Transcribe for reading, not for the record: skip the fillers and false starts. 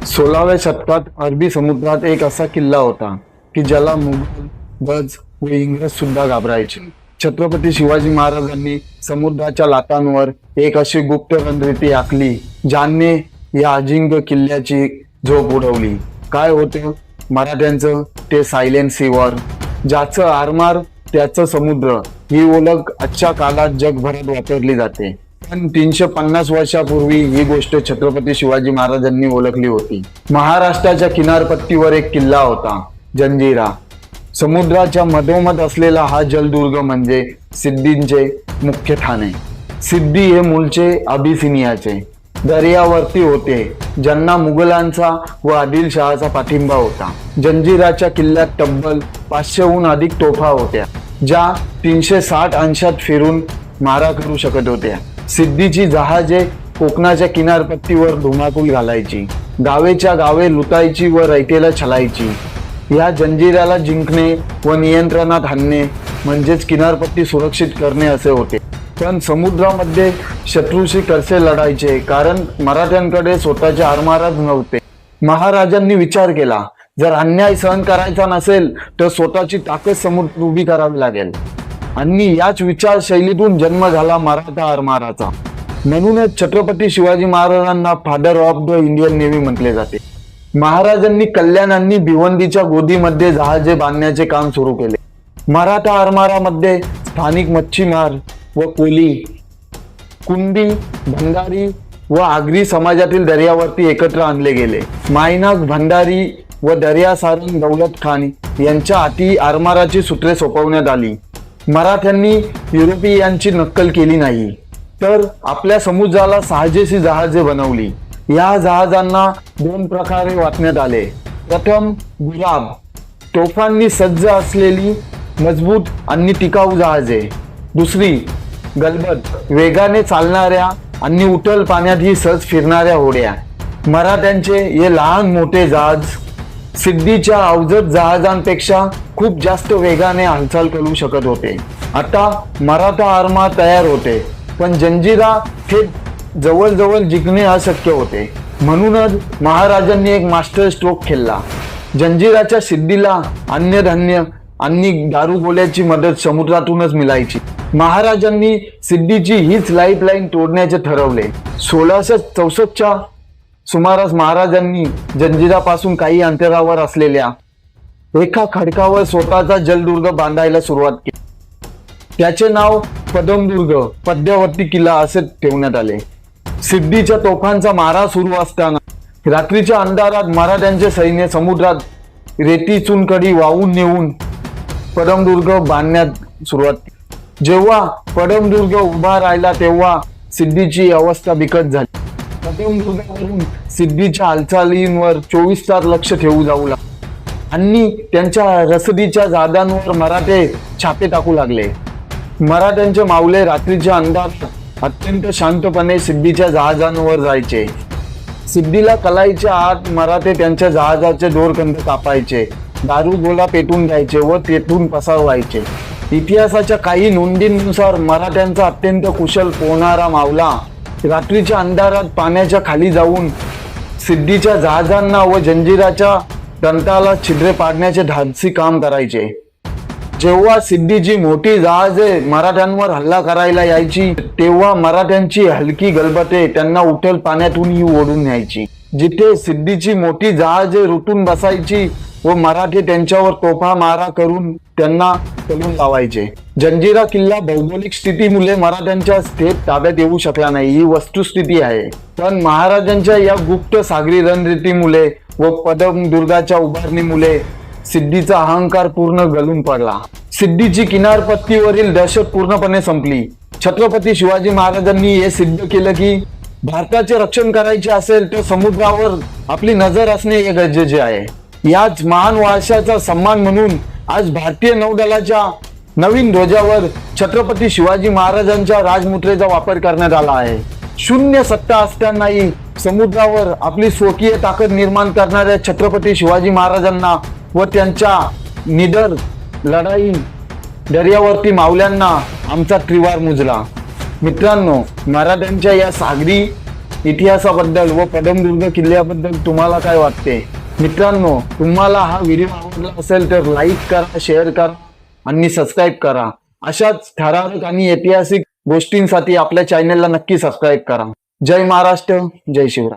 16व्या शतकात अरबी समुद्रात एक असा किल्ला होता की ज्याला मुघल, डच व इंग्रज सुद्धा घाबरायचे. छत्रपती शिवाजी महाराजांनी समुद्राच्या लाटांवर एक अशी गुप्त रणनीती आखली ज्याने या अजिंक्य किल्ल्याची झोप उडवली. काय होतं मराठ्यांचं ते सायलेंट सी वॉर. ज्याचं आरमार त्याचं समुद्र ही ओळख आजच्या काळात जगभरात वापरली जाते. पण 350 वर्षापूर्वी ही गोष्ट छत्रपती शिवाजी महाराजांनी ओळखली होती. महाराष्ट्राच्या किनारपट्टीवर एक किल्ला होता, जंजिरा. समुद्राच्या मधोमध असलेला हा जलदुर्ग म्हणजे सिद्धींचे मुख्य ठाणे. सिद्धी हे मूळचे अबिसिनियाचे दर्यावर्ती होते, ज्यांना मुघलांचा व आदिलशहाचा पाठिंबा होता. जंजिराच्या किल्ल्यात तब्बल 500हून अधिक तोफा होत्या, ज्या 360 अंशात फिरून मारा करू शकत होत्या. सिद्धीची जहाजे कोकणाच्या किनारपट्टीवर धुमाकूळ घालायची, गावेच्या गावे लुटायची व रयतेला छलायची. या जंजिऱ्याला जिंकणे व नियंत्रणात आणणे म्हणजेच किनारपट्टी सुरक्षित करणे असे होते. पण समुद्रामध्ये शत्रूशी कसे लढायचे, कारण मराठ्यांकडे स्वतःचे आरमारच नव्हते. महाराजांनी विचार केला, जर अन्याय सहन करायचा नसेल तर स्वतःची ताकद समुद्र उभी करावी लागेल. आणि याच विचारशैलीतून जन्म झाला मराठा आरमाराचा. म्हणूनच छत्रपती शिवाजी महाराजांना father of the Indian navy म्हटले जाते. महाराजांनी कल्याण आणि भिवंडीच्या गोदीमध्ये जहाजे बांधण्याचे काम सुरू केले. मराठा आरमारामध्ये स्थानिक मच्छीमार व कोली, कुंडी, भंडारी व आगरी समाजातील दर्यावर्ती एकत्र आणले गेले. मायनाक भंडारी व दर्या सारंग दौलत खान यांच्या हाती आरमाराची सूत्रे सोपवण्यात आली. मराठ्यांनी युरोपियांची नक्कल केली नाही, तर आपल्या समुद्राला साहजेशी जहाजे बनवली. या जहाजांना 2 प्रकारे वाटण्यात आले. प्रथम गुलाब, तोफांनी सज्ज असलेली मजबूत आणि टिकाऊ जहाजे. दुसरी गलबत, वेगाने चालणाऱ्या आणि उथळ पाण्यातही सहज फिरणाऱ्या होड्या. मराठ्यांचे हे लहान मोठे जहाज सिद्धीच्या अवजड जहाजांपेक्षा खूप जास्त वेगाने हालचाल करू शकत होते. आता मराठा आरमार तयार होते, पण जंजिरा हे जवळजवळ जिंकणे अशक्य होते. म्हणूनच महाराजांनी एक मास्टर स्ट्रोक खेळला. जंजिराच्या सिद्धीला अन्नधान्य आणि दारुगोळ्याची मदत समुद्रातूनच मिळायची. महाराजांनी सिद्धीची हीच लाईफलाईन तोडण्याचे ठरवले. 1664च्या सुमारास महाराजांनी जंजिरापासून काही अंतरावर असलेल्या एका खडकावर स्वतःचा जलदुर्ग बांधायला सुरुवात केली. त्याचे नाव पदमदुर्ग, पद्यावर्ती किल्ला असे ठेवण्यात आले. सिद्धीच्या तोफांचा मारा सुरू असताना रात्रीच्या अंधारात मराठ्यांचे सैन्य समुद्रात रेती चुनखडी वाहून नेऊन पदमदुर्ग बांधण्यात सुरुवात केली. जेव्हा पदमदुर्ग उभा राहिला तेव्हा सिद्धीची अवस्था बिकट झाली. पदमदुर्गावरून सिद्धीच्या हालचालींवर 24 तास लक्ष ठेवू जाऊ लागले आणि त्यांच्या रसदीच्या जाद्यांवर मराठे छापे टाकू लागले. मराठ्यांचे मावले रात्रीच्या अंधारात अत्यंत शांतपणे सिद्धीच्या जहाजांवर जायचे. सिद्धीला कलाईच्या आत मराठे त्यांच्या जहाजाचे दोरखंड कापायचे, दारुगोळा पेटून द्यायचे व तेथून पसार व्हायचे. इतिहासाच्या काही नोंदींनुसार मराठ्यांचा अत्यंत कुशल पोहणारा मावला रात्रीच्या अंधारात पाण्याच्या खाली जाऊन सिद्धीच्या जहाजांना व जंजिराच्या दंताला छिद्रे पाडण्याचे धाडसी काम करायचे. जेव्हा सिद्धीची मोठी जहाजे मराठ्यांवर हल्ला करायला यायची तेव्हा मराठ्यांची हलकी गलबते त्यांना उथळ पाण्यातूनही ओढून न्यायची. जिथे सिद्धीची मोठी जहाजे रुतून बसायची व मराठी त्यांच्यावर तोफा मारा करून त्यांना तलून लावायचे. जंजिरा किल्ला भौगोलिक स्थितीमुळे मराठ्यांच्या थेट ताब्यात येऊ शकला नाही, ही वस्तुस्थिती आहे. पण महाराजांच्या या गुप्त सागरी रणनीतीमुळे व पदमदुर्गाच्या उभारणीमुळे सिद्धीचा अहंकार पूर्ण गळून पडला. सिद्धीची किनारपट्टीवरील दहशत पूर्णपणे संपली. छत्रपती शिवाजी महाराजांनी हे सिद्ध केलं की भारताचे रक्षण करायचे असेल तर समुद्रावर आपली नजर असणे हे गरजेचे आहे. याच महान वारशाचा सन्मान म्हणून आज भारतीय नौदलाच्या नवीन ध्वजावर छत्रपती शिवाजी महाराजांच्या राजमुद्रेचा वापर करण्यात आला आहे. शून्य सत्ता असतानाही समुद्रावर आपली स्वकीय ताकद निर्माण करणाऱ्या छत्रपती शिवाजी महाराजांना व त्यांच्या निडर लढाई दर्यावर्ती मावल्यांना आमचा त्रिवार मुजला. मित्रांनो, मराठ्यांच्या या सागरी इतिहासाबद्दल व पदमदुर्ग किल्ल्याबद्दल तुम्हाला काय वाटते? मित्रांनो, तुम्हाला हा व्हिडिओ आवडला असेल तर लाईक करा, शेअर करा आणि सबस्क्राईब करा. अशाच थरारक आणि ऐतिहासिक गोष्टींसाठी आपल्या चॅनेलला नक्की सबस्क्राईब करा. जय महाराष्ट्र, जय शिवराय.